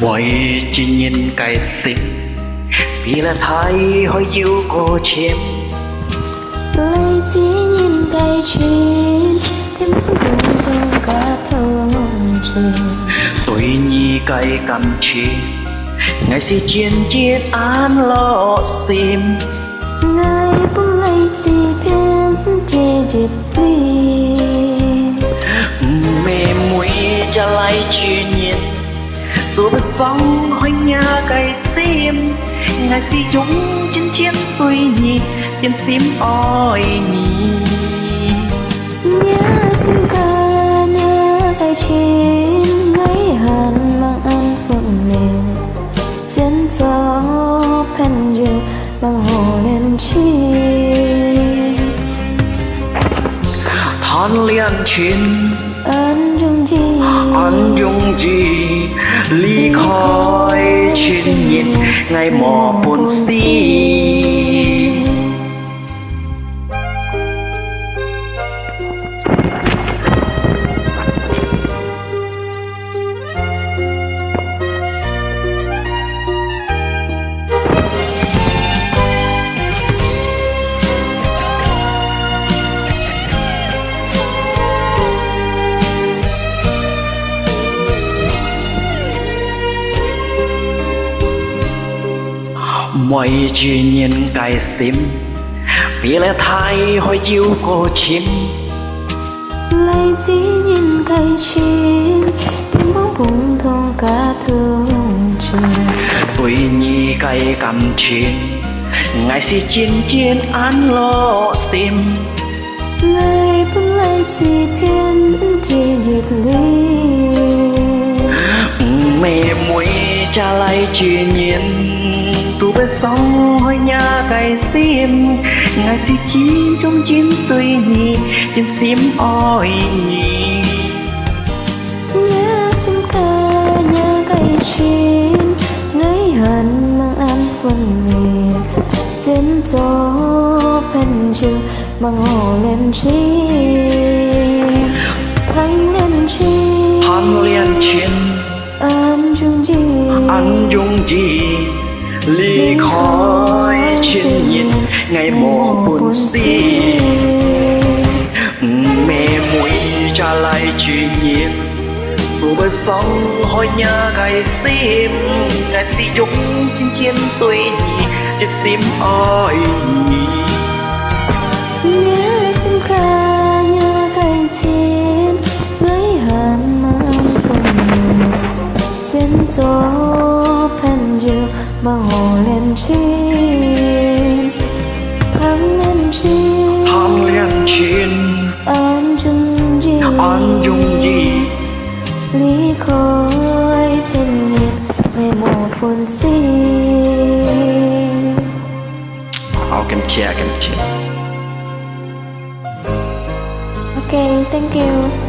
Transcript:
Mọi chỉ nhìn cái xinh vì là thấy hơi yêu cô chém. Tôi chỉ nhìn cái chuyện thêm buồn thương cả thơm chuyện. Tôi nhìn cái cảm chi ngày si chiến chiến an lo sim. Ngày bung lấy chỉ biết chỉ dịp đi. Mẹ mũi trả lại chỉ nhìn tôi bất phong hơi nhà cái sim. Ngày si chúng chiến chiến tôi nhìn chiến sim oi nhìn. Nhớ xin ca nhớ cái chuyện ngày hàn mang ăn phượng miền. Dẫn gió pen dừa mang hồ lên chi. Than liên chín Anh dung gì ly khói trên nhìn ngày mò buồn xí. Mọi chỉ nhìn cái sim vì là thay hơi yêu cô chim. Lại chỉ nhìn cái chuyện thêm bóng buồn thương cả thương chuyện. Tôi nhìn cái cảm chuyện ngày si chiến chiến an lo sim. Ngày bưng lại chỉ biết chỉ dịp ly. Mẹ mũi trả lại chỉ nhìn tu bên sông hơi nhà cái sim. Ngày si chiến trong chiến tôi nhì trên sim oi nhì. Nhớ xin ca nhớ cái chuyện ngày hàn mang ăn phần miền. Dẫn gió pen dừa mang hồ lên chi. Thăng lên chi Thang liên chiến anh dung gì ly khói trên nhìn ngày mồ buồn xí. Mẹ mũi trả lại chỉ nhìn tu bên sông hơi nhà cái sim. Ngày si dục chiến chiến tôi nhì trên sim oi nhì. Nhớ xin ca nhớ cái chuyện ngày hàn mang phần miền. Dẫn gió pen dừa mang hồ lên trên. Thăng lên trên Thang liên chiến anh dung gì ly khói trên miền ngày mùa buồn xí. Kem chia. Okay, thank you.